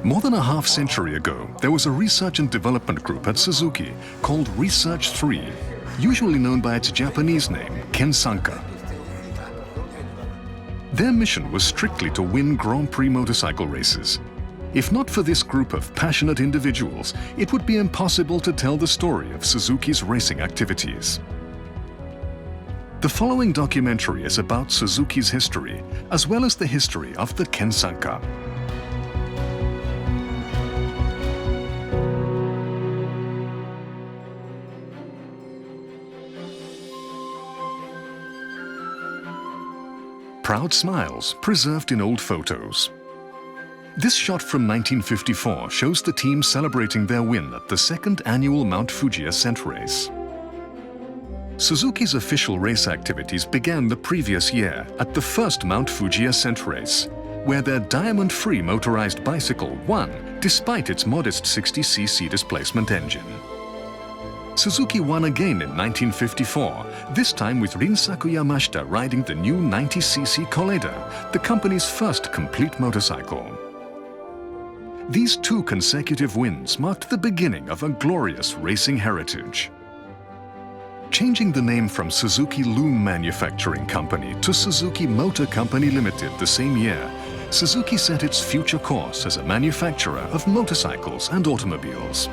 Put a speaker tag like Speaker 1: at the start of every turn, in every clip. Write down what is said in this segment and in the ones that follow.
Speaker 1: More than a half-century ago, there was a research and development group at Suzuki called Research 3, usually known by its Japanese name, Kensanka. Their mission was strictly to win Grand Prix motorcycle races. If not for this group of passionate individuals, it would be impossible to tell the story of Suzuki's racing activities. The following documentary is about Suzuki's history, as well as the history of the Kensanka. Proud smiles preserved in old photos. This shot from 1954 shows the team celebrating their win at the second annual Mount Fuji Ascent Race. Suzuki's official race activities began the previous year at the first Mount Fuji Ascent Race, where their diamond-free motorized bicycle won despite its modest 60cc displacement engine. Suzuki won again in 1954, this time with Rinsaku Yamashita riding the new 90cc Koleda, the company's first complete motorcycle. These two consecutive wins marked the beginning of a glorious racing heritage. Changing the name from Suzuki Loom Manufacturing Company to Suzuki Motor Company Limited the same year, Suzuki set its future course as a manufacturer of motorcycles and automobiles.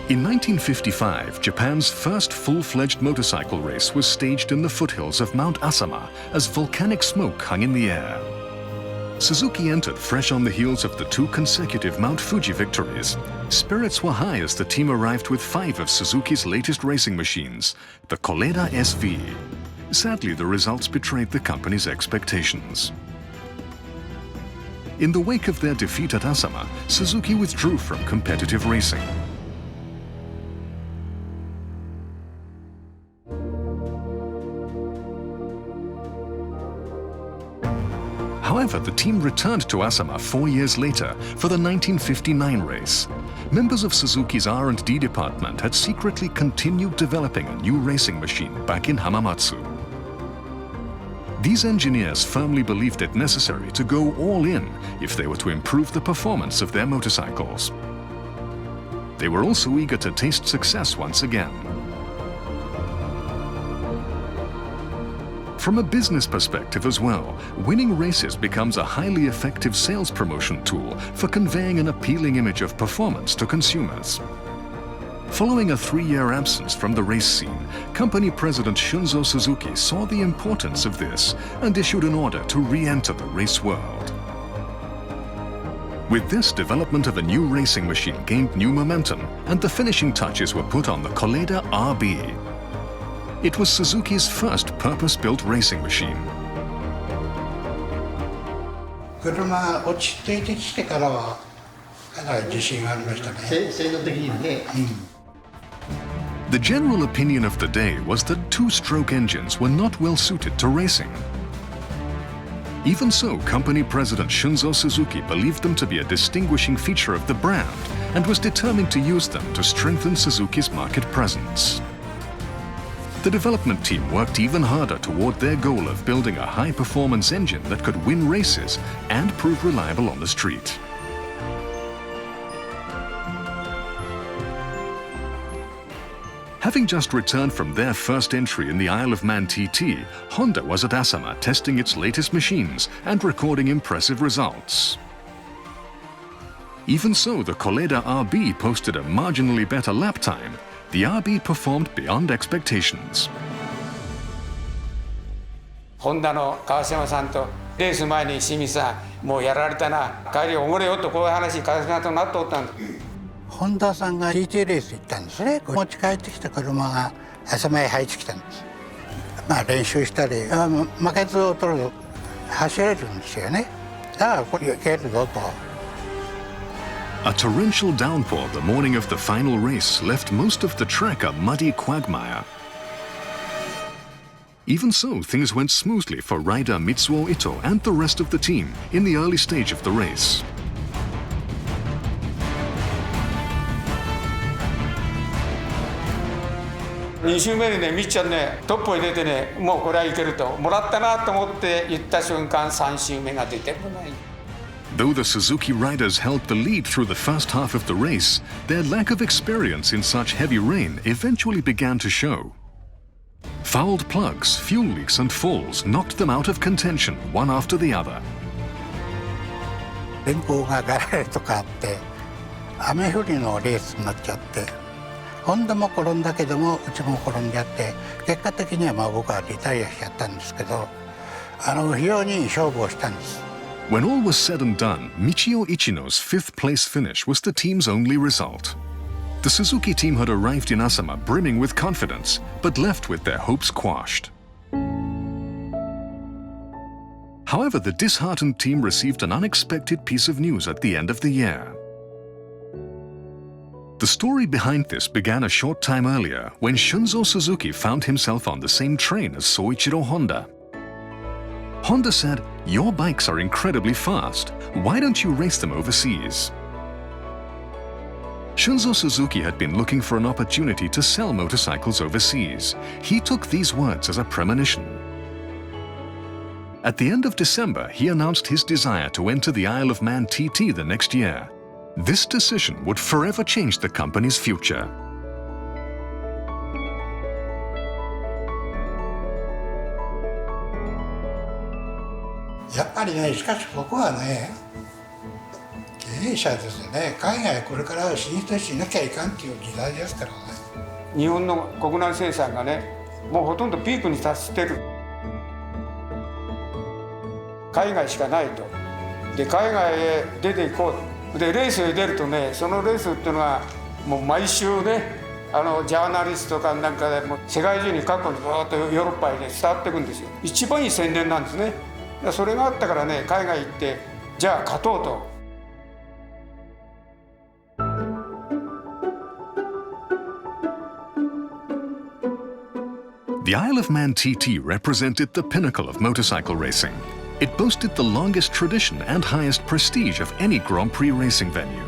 Speaker 1: In 1955, Japan's first full-fledged motorcycle race was staged in the foothills of Mount Asama as volcanic smoke hung in the air. Suzuki entered fresh on the heels of the two consecutive Mount Fuji victories. Spirits were high as the team arrived with 5 of Suzuki's latest racing machines, the Koleda SV. Sadly, the results betrayed the company's expectations. In the wake of their defeat at Asama, Suzuki withdrew from competitive racing. However, the team returned to Asama 4 years later for the 1959 race. Members of Suzuki's R&D department had secretly continued developing a new racing machine back in Hamamatsu. These engineers firmly believed it necessary to go all in if they were to improve the performance of their motorcycles. They were also eager to taste success once again. From a business perspective as well, winning races becomes a highly effective sales promotion tool for conveying an appealing image of performance to consumers. Following a 3-year absence from the race scene, company president Shunzo Suzuki saw the importance of this and issued an order to re-enter the race world. With this, development of a new racing machine gained new momentum, and the finishing touches were put on the Koleda RB. It was Suzuki's first purpose-built racing machine.
Speaker 2: 車が落ち着いてきてからはかなり自信がありましたね。性能的にね。
Speaker 1: The general opinion of the day was that two-stroke engines were not well suited to racing. Even so, company president Shunzo Suzuki believed them to be a distinguishing feature of the brand and was determined to use them to strengthen Suzuki's market presence. The development team worked even harder toward their goal of building a high-performance engine that could win races and prove reliable on the street. Having just returned from their first entry in the Isle of Man TT, Honda was at Asama testing its latest machines and recording impressive results. Even so, the Koleda RB posted a marginally better lap time. The RB performed beyond expectations.
Speaker 3: ホンダの川島さんとレース前に清水さんもうやられたな帰りおごれよとこういう話川島さんとなっておったんです。
Speaker 2: 本田さんが TT レース行ったんですね。持ち帰ってきた車が朝前へ入ってきたんです。まあ練習したり負けずを取ると走れるんですよね。だからこれいけるぞと。
Speaker 1: A torrential downpour the morning of the final race left most of the track a muddy quagmire. Even so, things went smoothly for rider Mitsuo Ito and the rest of the team in the early stage of the race.
Speaker 3: 2周目にね、みっちゃんね、トップに出てね、もうこれはいけると、もらったなと思って言った瞬間、3周目が出てこない。
Speaker 1: Though the Suzuki riders held the lead through the first half of the race, their lack of experience in such heavy rain eventually began to show. Fouled plugs, fuel leaks and falls knocked them out of contention one after the other.
Speaker 2: 天候がガラリとかあって雨降りのレースになっちゃって、ホンダも転んだけどもうちも転んじゃって、結果的には僕はリタイアしちゃったんですけど、非常に勝負をしたんです。
Speaker 1: When all was said and done, Michio Ichino's fifth place finish was the team's only result. The Suzuki team had arrived in Asama brimming with confidence, but left with their hopes quashed. However, the disheartened team received an unexpected piece of news at the end of the year. The story behind this began a short time earlier when Shunzo Suzuki found himself on the same train as Soichiro Honda. Honda said, "Your bikes are incredibly fast. Why don't you race them overseas?" Shunzo Suzuki had been looking for an opportunity to sell motorcycles overseas. He took these words as a premonition. At the end of December, he announced his desire to enter the Isle of Man TT the next year. This decision would forever change the company's future.
Speaker 2: やっぱりね、しかし僕はね、経営者ですよね。海外これから進出しなきゃいかんっていう時代ですからね。
Speaker 3: 日本の国内生産がね、もうほとんどピークに達してる。海外しかないと。で、海外へ出ていこう。で、レースへ出るとね、そのレースっていうのがもう毎週ね、ジャーナリストかなんかでも世界中に各国にずっとヨーロッパへね伝わっていくんですよ。一番いい宣伝なんですね。それがあったからね、海外行ってじゃあ勝とうと。
Speaker 1: The Isle of Man TT represented the pinnacle of motorcycle racing. It boasted the longest tradition and highest prestige of any Grand Prix racing venue.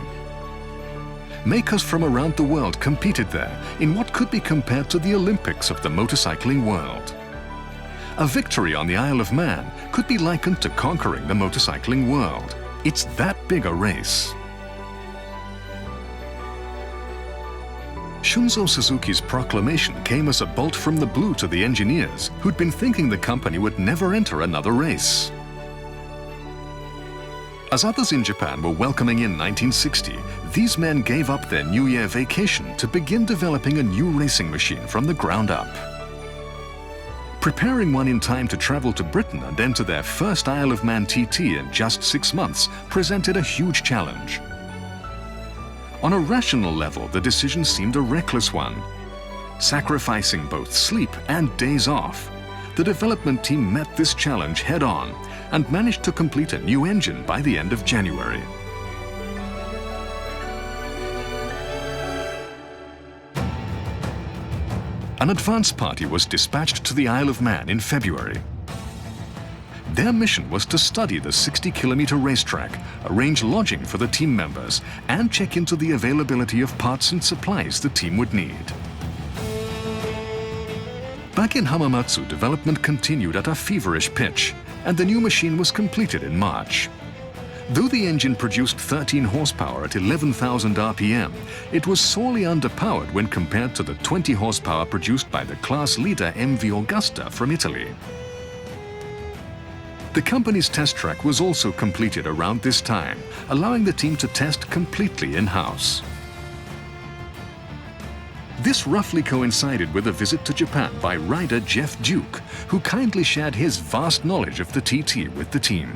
Speaker 1: Makers from around the world competed there in what could be compared to the Olympics of the motorcycling world. A victory on the Isle of Man could be likened to conquering the motorcycling world. It's that big a race. Shunzo Suzuki's proclamation came as a bolt from the blue to the engineers who'd been thinking the company would never enter another race. As others in Japan were welcoming in 1960, these men gave up their New Year vacation to begin developing a new racing machine from the ground up. Preparing one in time to travel to Britain and enter their first Isle of Man TT in just 6 months presented a huge challenge. On a rational level, the decision seemed a reckless one. Sacrificing both sleep and days off, the development team met this challenge head-on and managed to complete a new engine by the end of January. An advance party was dispatched to the Isle of Man in February. Their mission was to study the 60-kilometer racetrack, arrange lodging for the team members, and check into the availability of parts and supplies the team would need. Back in Hamamatsu, development continued at a feverish pitch, and the new machine was completed in March. Though the engine produced 13 horsepower at 11,000 RPM, it was sorely underpowered when compared to the 20 horsepower produced by the class leader MV Augusta from Italy. The company's test track was also completed around this time, allowing the team to test completely in-house. This roughly coincided with a visit to Japan by rider Jeff Duke, who kindly shared his vast knowledge of the TT with the team.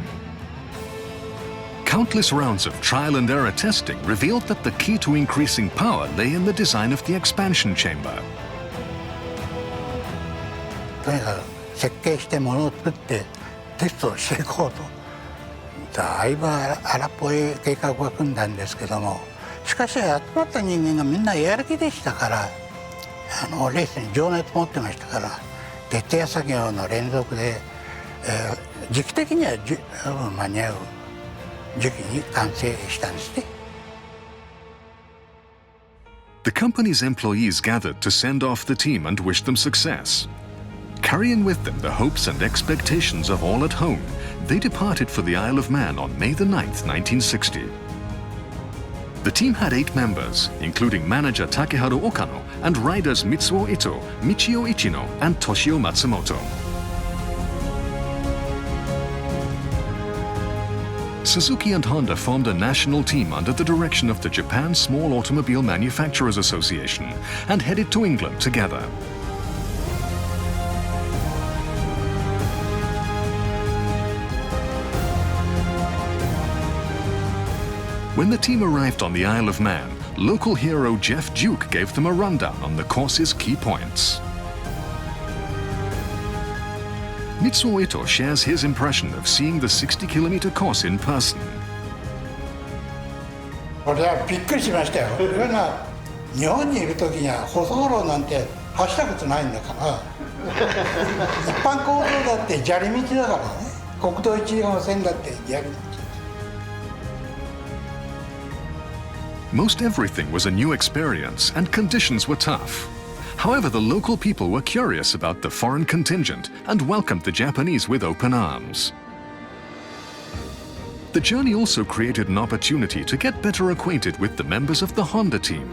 Speaker 1: Countless rounds of trial and error testing revealed that the key to increasing power lay in the design of the expansion chamber.
Speaker 2: とにかく設計してものを作ってテストをしていこうと、だいぶ荒っぽい計画を組んだんですけども、しかし集まった人間がみんなやる気でしたから、レースに情熱持ってましたから、徹底作業の連続で、時期的には間に合う時期に完成したんですね。
Speaker 1: The company's employees gathered to send off the team and wish them success. Carrying with them the hopes and expectations of all at home, they departed for the Isle of Man on May the 9th, 1960. The team had 8 members, including manager Takeharu Okano and riders Mitsuo Ito, Michio Ichino, and Toshio Matsumoto. Suzuki and Honda formed a national team under the direction of the Japan Small Automobile Manufacturers Association and headed to England together. When the team arrived on the Isle of Man, local hero Jeff Duke gave them a rundown on the course's key points. Mitsuo Ito shares his impression of seeing the 60-kilometer course in person.
Speaker 2: これはびっくりしましたよ。日本にいる時には舗装路なんて走ったことないんだから。一般公道だって砂利道だからね。国道1号線だって砂利道。
Speaker 1: Most everything was a new experience and conditions were tough. However, the local people were curious about the foreign contingent and welcomed the Japanese with open arms. The journey also created an opportunity to get better acquainted with the members of the Honda team.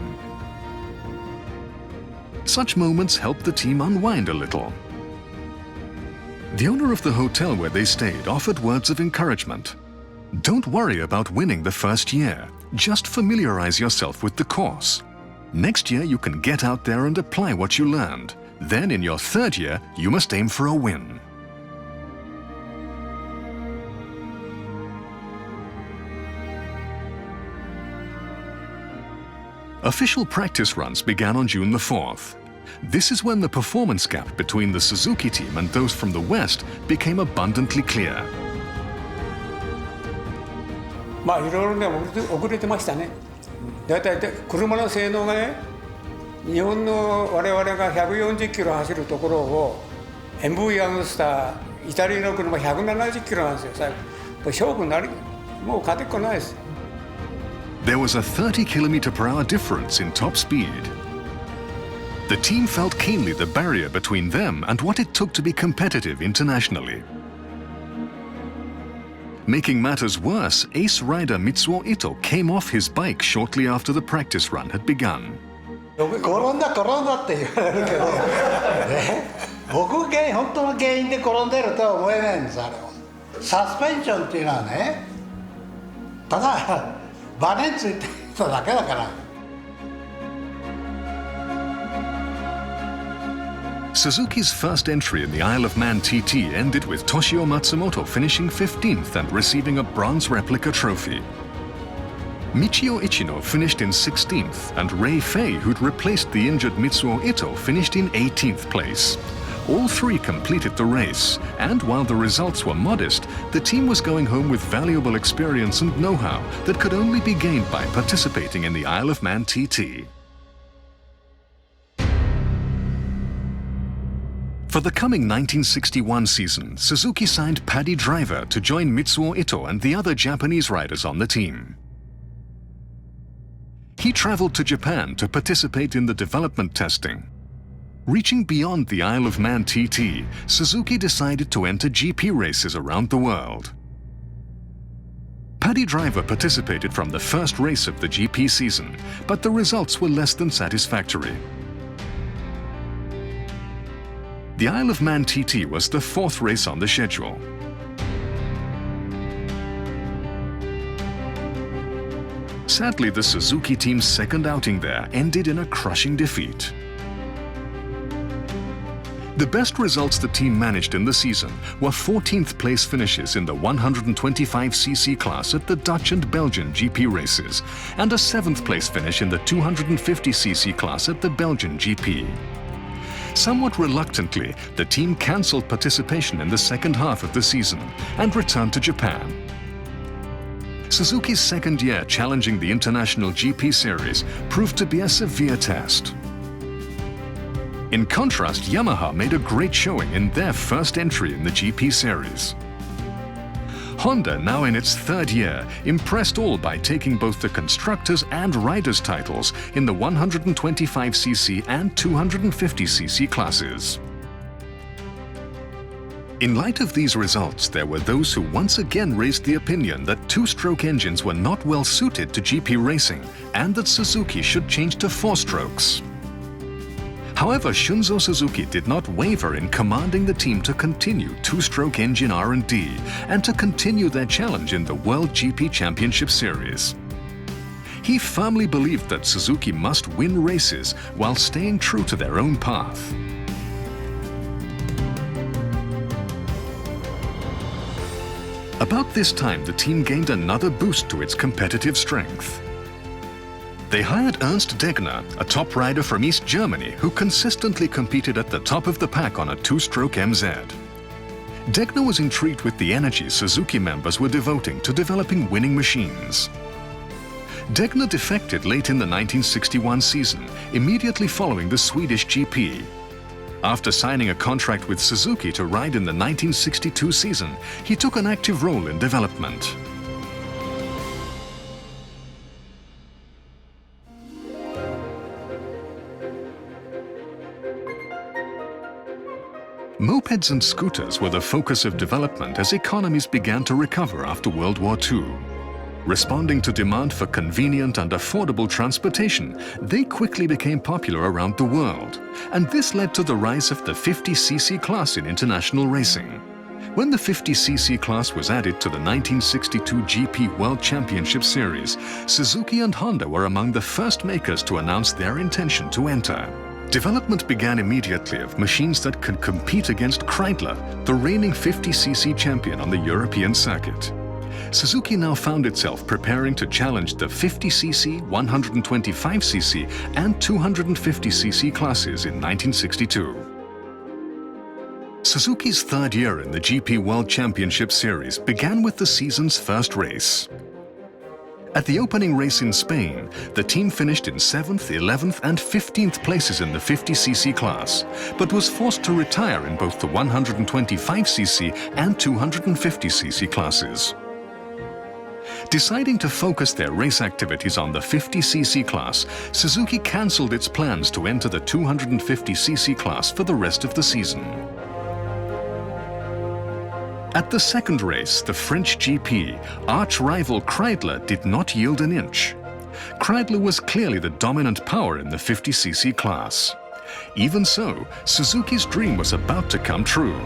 Speaker 1: Such moments helped the team unwind a little. The owner of the hotel where they stayed offered words of encouragement. Don't worry about winning the first year. Just familiarize yourself with the course. Next year you can get out there and apply what you learned. Then in your 3rd year, you must aim for a win. Official practice runs began on June the 4th. This is when the performance gap between the Suzuki team and those from the West became abundantly clear.
Speaker 3: まあいろいろね遅れてましたね。だいたい車の性能がね、日本の我々が140キロ走るところを MV アグスター、イタリアの車170キロなんですよ。最後勝負になりもう勝てっこないです。
Speaker 1: There was a 30 kilometer per hour difference in top speed. The team felt keenly the barrier between them and what it took to be competitive internationally. Making matters worse, ace rider Mitsuo Ito came off his bike shortly after the practice run had begun.
Speaker 2: 転んだって言われるけど、僕が本当の原因で転んでるとは思えないんです。あれはサスペンションっていうのはね、ただバネついてただけだから。
Speaker 1: Suzuki's first entry in the Isle of Man TT ended with Toshio Matsumoto finishing 15th and receiving a bronze replica trophy. Michio Ichino finished in 16th and Rei Fei, who'd replaced the injured Mitsuo Ito, finished in 18th place. All 3 completed the race, and while the results were modest, the team was going home with valuable experience and know-how that could only be gained by participating in the Isle of Man TT. For the coming 1961 season, Suzuki signed Paddy Driver to join Mitsuo Ito and the other Japanese riders on the team. He traveled to Japan to participate in the development testing. Reaching beyond the Isle of Man TT, Suzuki decided to enter GP races around the world. Paddy Driver participated from the first race of the GP season, but the results were less than satisfactory. The Isle of Man TT was the 4th race on the schedule. Sadly, the Suzuki team's second outing there ended in a crushing defeat. The best results the team managed in the season were 14th place finishes in the 125cc class at the Dutch and Belgian GP races, and a 7th place finish in the 250cc class at the Belgian GP. Somewhat reluctantly, the team cancelled participation in the second half of the season and returned to Japan. Suzuki's second year challenging the International GP Series proved to be a severe test. In contrast, Yamaha made a great showing in their first entry in the GP Series. Honda, now in its third year, impressed all by taking both the constructors' and riders' titles in the 125cc and 250cc classes. In light of these results, there were those who once again raised the opinion that two-stroke engines were not well suited to GP racing and that Suzuki should change to four strokes. However, Shunzo Suzuki did not waver in commanding the team to continue two-stroke engine R&D and to continue their challenge in the World GP Championship Series. He firmly believed that Suzuki must win races while staying true to their own path. About this time, the team gained another boost to its competitive strength. They hired Ernst Degner, a top rider from East Germany who consistently competed at the top of the pack on a two-stroke MZ. Degner was intrigued with the energy Suzuki members were devoting to developing winning machines. Degner defected late in the 1961 season, immediately following the Swedish GP. After signing a contract with Suzuki to ride in the 1962 season, he took an active role in development. Mopeds and scooters were the focus of development as economies began to recover after World War II. Responding to demand for convenient and affordable transportation, they quickly became popular around the world, and this led to the rise of the 50cc class in international racing. When the 50cc class was added to the 1962 GP World Championship Series, Suzuki and Honda were among the first makers to announce their intention to enter. Development began immediately of machines that could compete against Kreidler, the reigning 50cc champion on the European circuit. Suzuki now found itself preparing to challenge the 50cc, 125cc and 250cc classes in 1962. Suzuki's third year in the GP World Championship Series began with the season's first race. At the opening race in Spain, the team finished in 7th, 11th and 15th places in the 50cc class, but was forced to retire in both the 125cc and 250cc classes. Deciding to focus their race activities on the 50cc class, Suzuki cancelled its plans to enter the 250cc class for the rest of the season. At the second race, the French GP, arch-rival Kreidler did not yield an inch. Kreidler was clearly the dominant power in the 50cc class. Even so, Suzuki's dream was about to come true.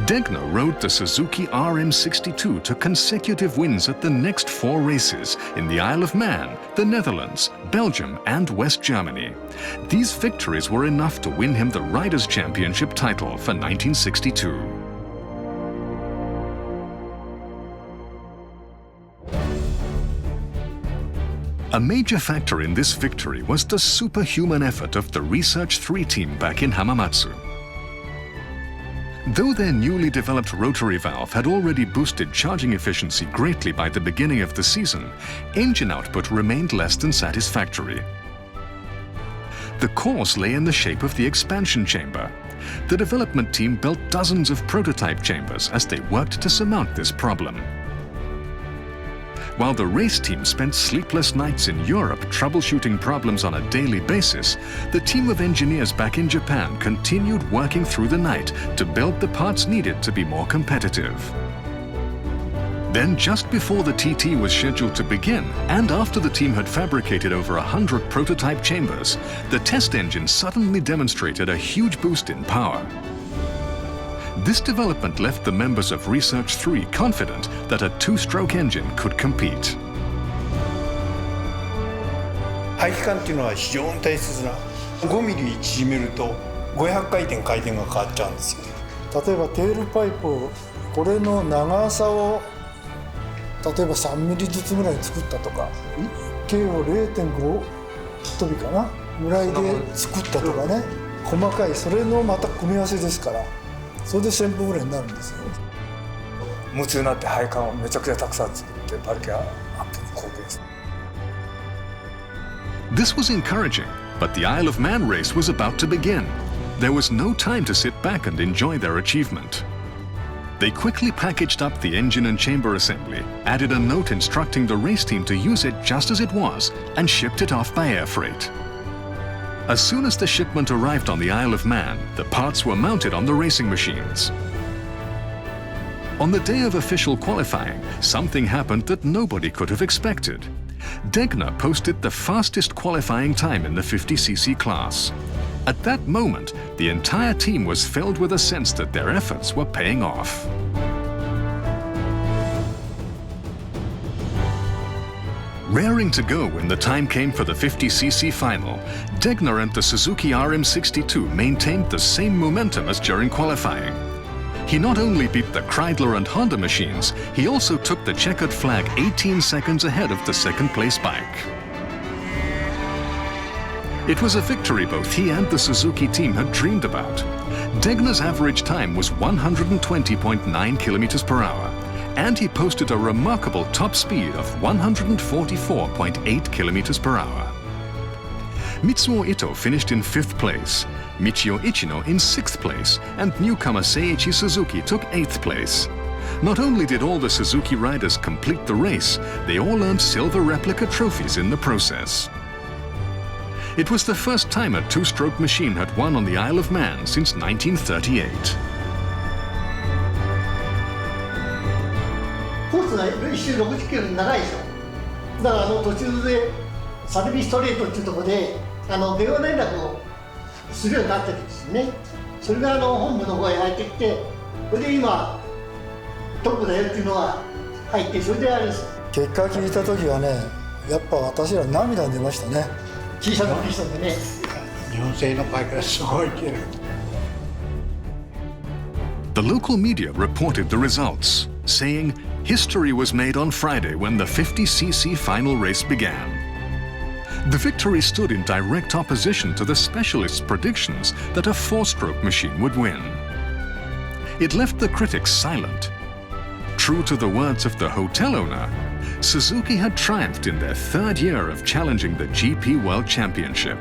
Speaker 1: Degner rode the Suzuki RM62 to consecutive wins at the next 4 races in the Isle of Man, the Netherlands, Belgium and West Germany. These victories were enough to win him the Riders' Championship title for 1962. A major factor in this victory was the superhuman effort of the Research 3 team back in Hamamatsu. Though their newly developed rotary valve had already boosted charging efficiency greatly by the beginning of the season, engine output remained less than satisfactory. The cause lay in the shape of the expansion chamber. The development team built dozens of prototype chambers as they worked to surmount this problem. While the race team spent sleepless nights in Europe troubleshooting problems on a daily basis, the team of engineers back in Japan continued working through the night to build the parts needed to be more competitive. Then, just before the TT was scheduled to begin, and after the team had fabricated over 100 prototype chambers, the test engine suddenly demonstrated a huge boost in power. This development left the members of Research 3 confident that a two-stroke engine could compete.
Speaker 4: 排気管っていうのは非常に大切な5ミリ縮めると500回転回転が変わっちゃうんですよ。
Speaker 5: 例えばテールパイプをこれの長さを例えば3ミリずつぐらい作ったとか、径を 0.5 飛びかなぐらいで作ったとかね、細かいそれのまた組み合わせですから。それで1000分ぐらいになるんですよ。
Speaker 4: 夢中になって配管をめちゃくちゃたくさん作って馬力アップに貢献する。
Speaker 1: This was encouraging, but the Isle of Man race was about to begin. There was no time to sit back and enjoy their achievement. They quickly packaged up the engine and chamber assembly, added a note instructing the race team to use it just as it was, and shipped it off by air freight. As soon as the shipment arrived on the Isle of Man, the parts were mounted on the racing machines. On the day of official qualifying, something happened that nobody could have expected. Degner posted the fastest qualifying time in the 50cc class. At that moment, the entire team was filled with a sense that their efforts were paying off. Raring to go when the time came for the 50cc final, Degner and the Suzuki RM62 maintained the same momentum as during qualifying. He not only beat the Kreidler and Honda machines, he also took the checkered flag 18 seconds ahead of the second-place bike. It was a victory both he and the Suzuki team had dreamed about. Degner's average time was 120.9 kilometers per hour, and he posted a remarkable top speed of 144.8 kilometers per hour. Mitsuo Ito finished in 5th place, Michio Ichino in 6th place, and newcomer Seiichi Suzuki took 8th place. Not only did all the Suzuki riders complete the race, they all earned silver replica trophies in the process. It was the first time a two-stroke machine had won on the Isle of Man since 1938.
Speaker 6: コースが1周60キロで長いでしょ。だから途中でサルビストレートっていうところで電話連絡をするようになってるんですよね。それが本部の方へ入ってきて、それで今トップだよっていうのが入って、それであれです。
Speaker 5: 結果聞いた時はね、やっぱ私ら涙出ましたね。
Speaker 6: 小さなピストンでね。
Speaker 2: 日本製のバイクがすごい綺麗。
Speaker 1: The local media reported the results, saying history was made on Friday when the 50cc final race began. The victory stood in direct opposition to the specialists' predictions that a four-stroke machine would win. It left the critics silent. True to the words of the hotel owner, Suzuki had triumphed in their 3rd year of challenging the GP World Championship.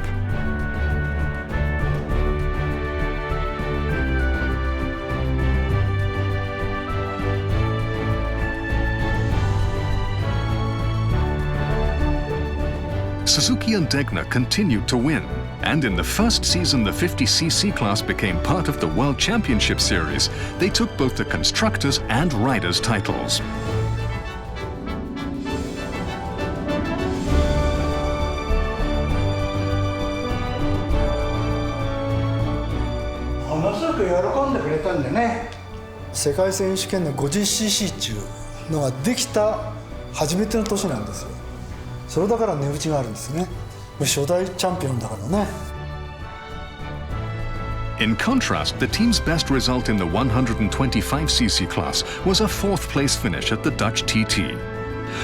Speaker 1: Suzuki and Degner continued to win, and in the first season the 50cc class became part of the World Championship Series, they took both the Constructors' and Riders' titles.
Speaker 2: ものすごく喜んでくれたんでね。
Speaker 5: 世界選手権の 50cc っていうのができた初めての年なんですよ。それだから値打ちがあるんですね。初代チャンピオンだからね。
Speaker 1: In contrast, the team's best result in the 125cc class was a 4th place finish at the Dutch TT.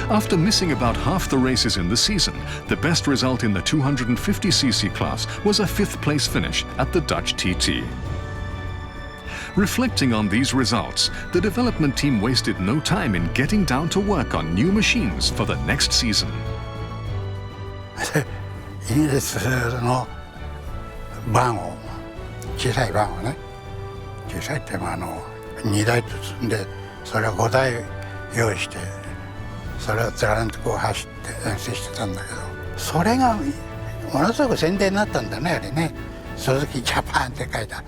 Speaker 1: After missing about half the races in the season, the best result in the 250cc class was a 5th place finish at the Dutch TT. Reflecting on these results, the development team wasted no time in getting down to work on new machines for the next season.
Speaker 2: イギリスのバンを小さいバンをね、小さいって2台ずつでそれを5台用意してそれを連ねてこう走って遠征してたんだけど、それがものすごく宣伝になったんだね、あれね。鈴木ジャパンって書いた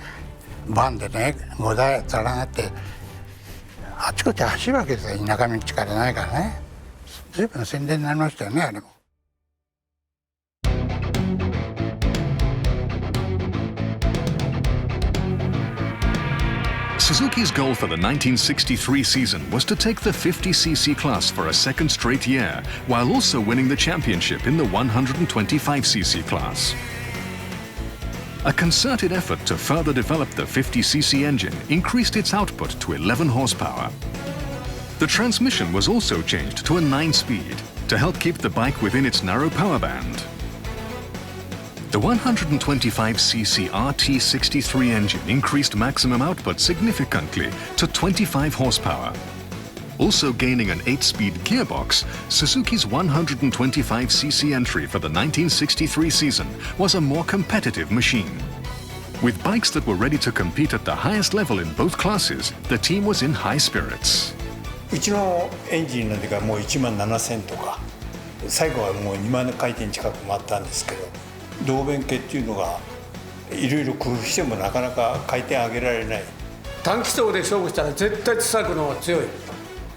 Speaker 2: バンでね5台連なってあちこち走るわけですよ。田舎道からないからね。随分宣伝になりましたよね、あれも。
Speaker 1: Suzuki's goal for the 1963 season was to take the 50cc class for a 2nd straight year, while also winning the championship in the 125cc class. A concerted effort to further develop the 50cc engine increased its output to 11 horsepower. The transmission was also changed to a 9-speed to help keep the bike within its narrow power band. The 125cc RT63 engine increased maximum output significantly to 25 horsepower. Also gaining an 8-speed gearbox, Suzuki's 125cc entry for the 1963 season was a more competitive machine. With bikes that were ready to compete at the highest level in both classes, the team was in high spirits.
Speaker 4: うちのエンジンなんていうかもう1万7000とか最後はもう2万回転近く回ったんですけど、動弁系っていうのがいろいろ工夫してもなかなか回転上げられない。
Speaker 3: 短気筒で勝負したら絶対ツサクの方が強い。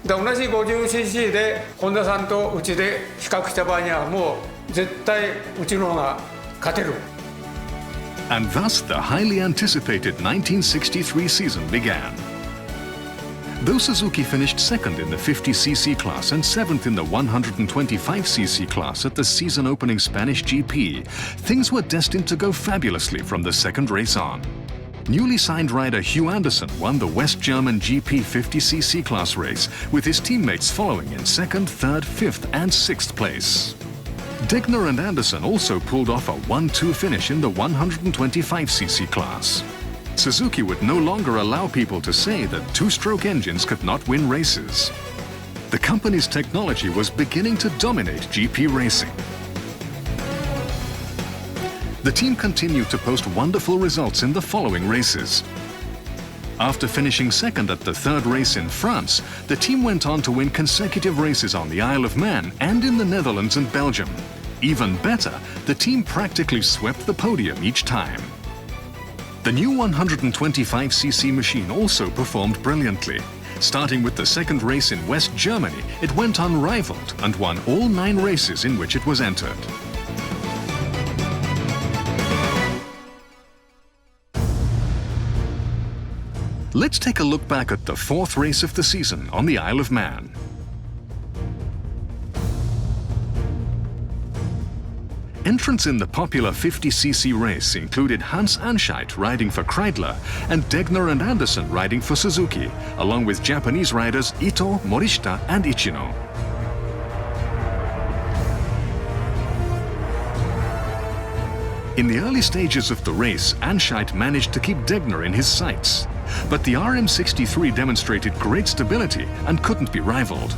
Speaker 3: 同じ 50cc で本田さんとうちで比較した場合にはもう絶対うちの方が勝てる。
Speaker 1: And thus the highly anticipated 1963 season began. Though Suzuki finished second in the 50cc class and seventh in the 125cc class at the season-opening Spanish GP, things were destined to go fabulously from the second race on. Newly signed rider Hugh Anderson won the West German GP 50cc class race, with his teammates following in second, third, fifth and sixth place. Degner and Anderson also pulled off a 1-2 finish in the 125cc class. Suzuki would no longer allow people to say that two-stroke engines could not win races. The company's technology was beginning to dominate GP racing. The team continued to post wonderful results in the following races. After finishing second at the third race in France, the team went on to win consecutive races on the Isle of Man and in the Netherlands and Belgium. Even better, the team practically swept the podium each time. The new 125cc machine also performed brilliantly. Starting with the second race in West Germany, it went unrivaled and won all 9 races in which it was entered. Let's take a look back at the fourth race of the season on the Isle of Man. Entrants in the popular 50cc race included Hans Anscheit riding for Kreidler and Degner and Anderson riding for Suzuki, along with Japanese riders Ito, Morishita and Ichino. In the early stages of the race, Anscheit managed to keep Degner in his sights. But the RM63 demonstrated great stability and couldn't be rivaled.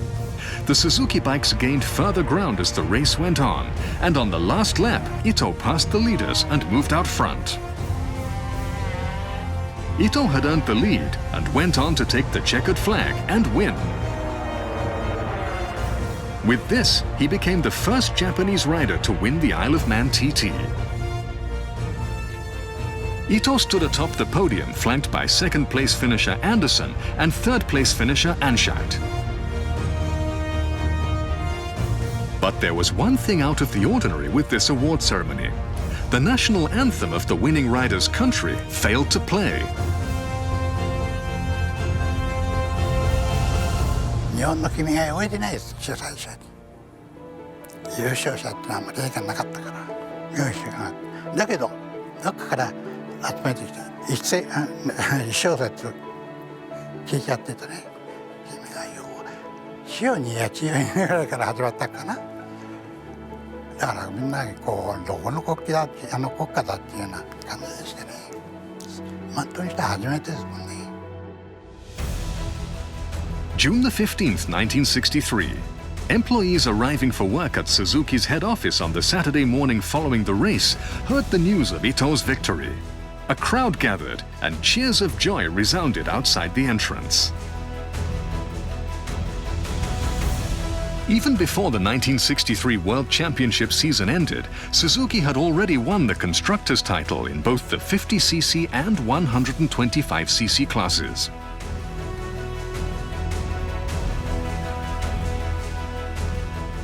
Speaker 1: The Suzuki bikes gained further ground as the race went on, and on the last lap, Ito passed the leaders and moved out front. Ito had earned the lead and went on to take the checkered flag and win. With this, he became the first Japanese rider to win the Isle of Man TT. Ito stood atop the podium, flanked by second-place finisher Anderson and third-place finisher Anscheit. But there was one thing out of the ordinary with this award ceremony. The national anthem of the winning rider's country failed to play.
Speaker 2: 日本の君が動いてないです、主催者に。優勝者ってのはあんまり影響なかったから、優勝が。だけど、どっかから集めてきた一小節聞いちゃってとね、君が潮にやちよいぐらいから始まったかな。だからみんなこうどこの国旗だって国家だっていうような感じでしてね。まあとにして初めてですもんね。
Speaker 1: June the 15th, 1963. Employees arriving for work at Suzuki's head office on the Saturday morning following the race heard the news of Ito's victory. A crowd gathered and cheers of joy resounded outside the entrance. Even before the 1963 World Championship season ended, Suzuki had already won the constructors' title in both the 50cc and 125cc classes.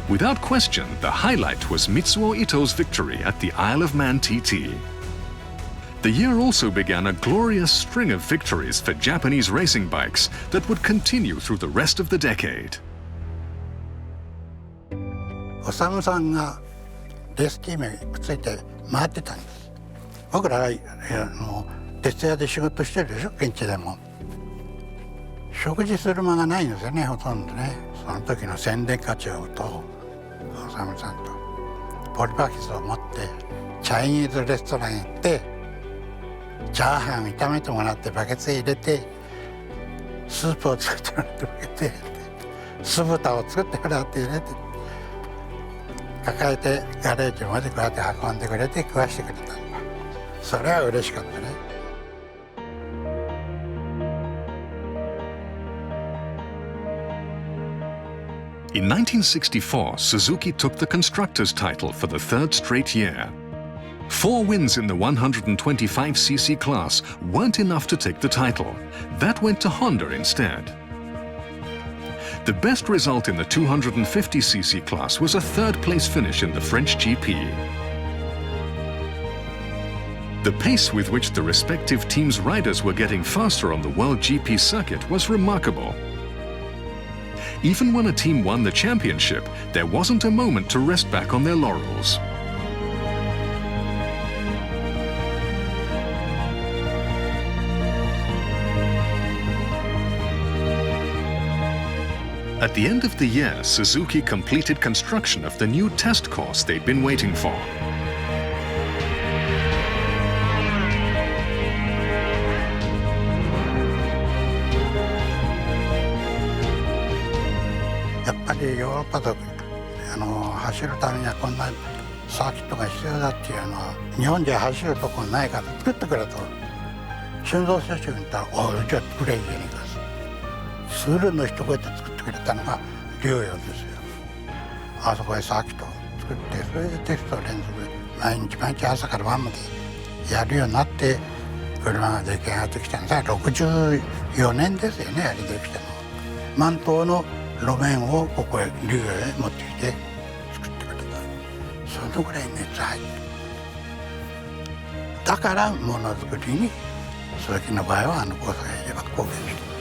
Speaker 1: Without question, the highlight was Mitsuo Ito's victory at the Isle of Man TT. The year also began a glorious string of victories for Japanese racing bikes that would continue through the rest of the decade.
Speaker 2: おさむさんがレースチームにくっついて回ってたんです。僕ら徹夜で仕事してるでしょ、現地でも。食事する間がないんですよね、ほとんどね。その時の宣伝課長とおさむさんとポリバケツを持ってチャイニーズレストラン行って、チャーハン炒めてもらってバケツへ入れて、スープを作ってもらってバケツへ入れて、酢豚を作ってもらって入れて、抱えてガレージまでこうやって運んでくれて食わしてくれたんだ。それは嬉しかったね。
Speaker 1: In 1964, Suzuki took the constructors' title for the third straight year. 4 wins in the 125cc class weren't enough to take the title. That went to Honda instead. The best result in the 250cc class was a third-place finish in the French GP. The pace with which the respective teams' riders were getting faster on the World GP circuit was remarkable. Even when a team won the championship, there wasn't a moment to rest back on their laurels. At the end of the year, Suzuki completed construction of the new test course they'd been waiting for.
Speaker 2: やっぱりヨーロッパと走るためにはこんなサーキットが必要だっていうのは日本じゃ走るとこないから作ってくれと春造社長に言ったら「おいじゃあ作れいいじゃねえか」スールの一声で作ってくれたのが龍陽ですよ。あそこへサーキットを作ってそれでテスト連続毎日朝から晩までやるようになって車が出来上がってきたのさ64年ですよねあれできたの。満島の路面をここへ龍陽へ持ってきて作ってくれた。そのぐらい熱入ってだからものづくりに鈴木の場合はあの交差がいれば貢献してます。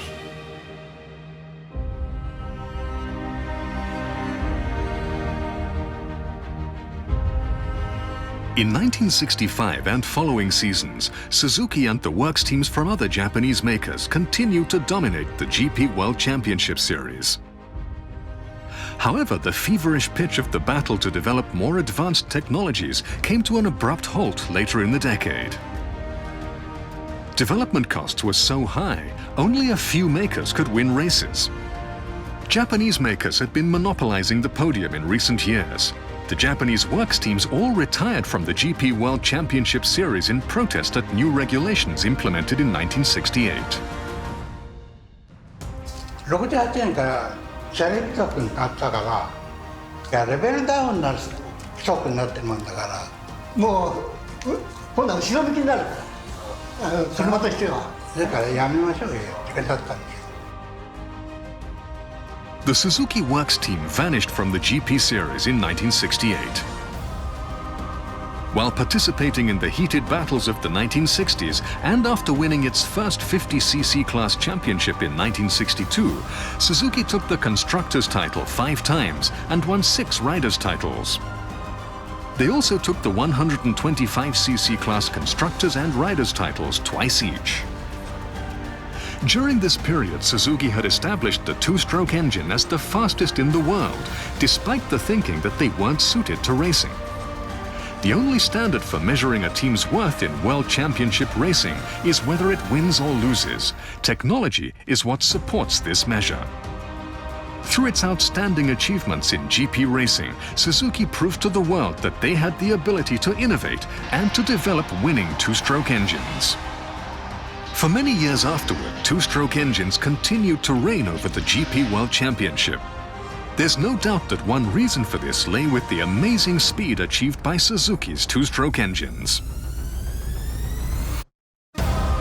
Speaker 1: In 1965 and following seasons, Suzuki and the works teams from other Japanese makers continued to dominate the GP World Championship Series. However, the feverish pitch of the battle to develop more advanced technologies came to an abrupt halt later in the decade. Development costs were so high, only a few makers could win races. Japanese makers had been monopolizing the podium in recent years. The Japanese works teams all retired from the GP World Championship Series in protest at new regulations implemented in 1968.
Speaker 2: 68年から車両規則になったからレベルダウンな規則になってるもんだから
Speaker 6: もう今度は後ろ向きになるから車としては
Speaker 2: だからやめましょうよってだったんです。
Speaker 1: The Suzuki Works team vanished from the GP series in 1968. While participating in the heated battles of the 1960s and after winning its first 50cc class championship in 1962, Suzuki took the constructors' title 5 times and won 6 riders' titles. They also took the 125cc class constructors and riders' titles twice each. During this period, Suzuki had established the 2-stroke engine as the fastest in the world, despite the thinking that they weren't suited to racing. The only standard for measuring a team's worth in World Championship racing is whether it wins or loses. Technology is what supports this measure. Through its outstanding achievements in GP racing, Suzuki proved to the world that they had the ability to innovate and to develop winning 2-stroke engines. For many years afterward, 2-stroke engines continued to reign over the GP World Championship. There's no doubt that one reason for this lay with the amazing speed achieved by Suzuki's 2-stroke engines.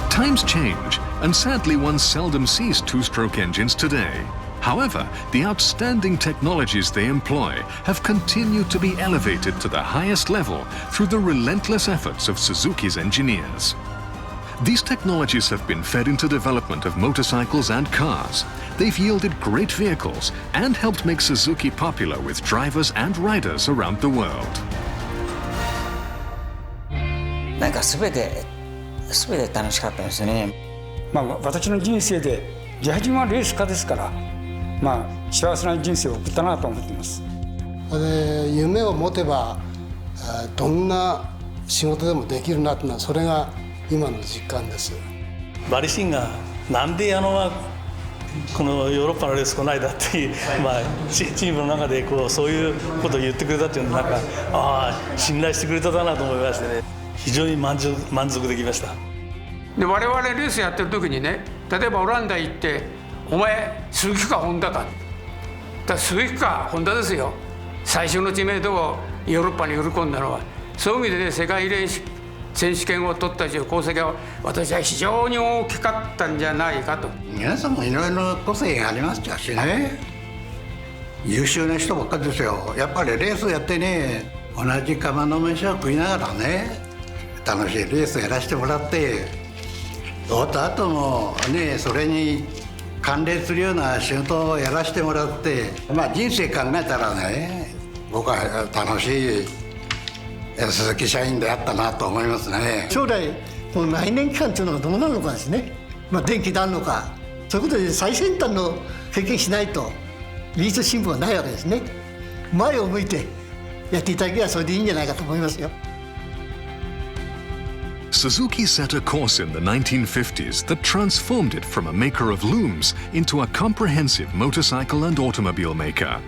Speaker 1: Times change, and sadly one seldom sees 2-stroke engines today. However, the outstanding technologies they employ have continued to be elevated to the highest level through the relentless efforts of Suzuki's engineers. These technologies have been fed into development of motorcycles and cars. They've yielded great vehicles and helped make Suzuki popular with drivers and riders around the world.
Speaker 7: なんか全て楽しかったですね。
Speaker 3: 私の人生で出始めはレース家ですから、幸せな人生を送ったなと思っています。
Speaker 5: 夢を持てばどんな仕事でもできるなってのはそれが今の実感です。
Speaker 8: バリシンがなんでこのヨーロッパのレース来ないだっていう、チームの中でそういうことを言ってくれたっていうのは信頼してくれたなと思いましてね、非常に満足できました。
Speaker 3: で我々レースやってる時にね、例えばオランダ行って「お前鈴木かホンダか」だスイカかホンダですよ。最初の知名度をヨーロッパに売り込んだのは。そういう意味でね、世界選手権を取ったという功績は私は非常に大きかったんじゃないかと。
Speaker 2: 皆さんもいろいろ個性がありましたしね、優秀な人ばっかりですよ。やっぱりレースやってね、同じ釜の飯を食いながらね、楽しいレースやらせてもらって、終わった後もね、それに関連するような仕事をやらせてもらって、人生考えたらね、僕は楽しい鈴木社員であったなと思いますね。
Speaker 6: 将来この内燃機関というのがどうなるのかですね、電気であるのか、そういうことで最先端の経験しないと技術進歩はないわけですね。前を向いてやっていただければそれでいいんじゃないかと思いますよ。
Speaker 1: Suzuki set a course in the 1950s that transformed it from a maker of looms into a comprehensive motorcycle and automobile maker.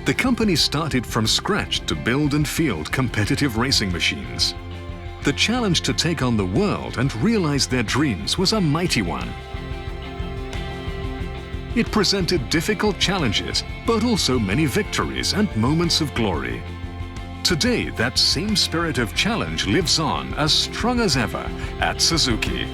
Speaker 1: The company started from scratch to build and field competitive racing machines. The challenge to take on the world and realize their dreams was a mighty one. It presented difficult challenges, but also many victories and moments of glory. Today, that same spirit of challenge lives on as strong as ever at Suzuki.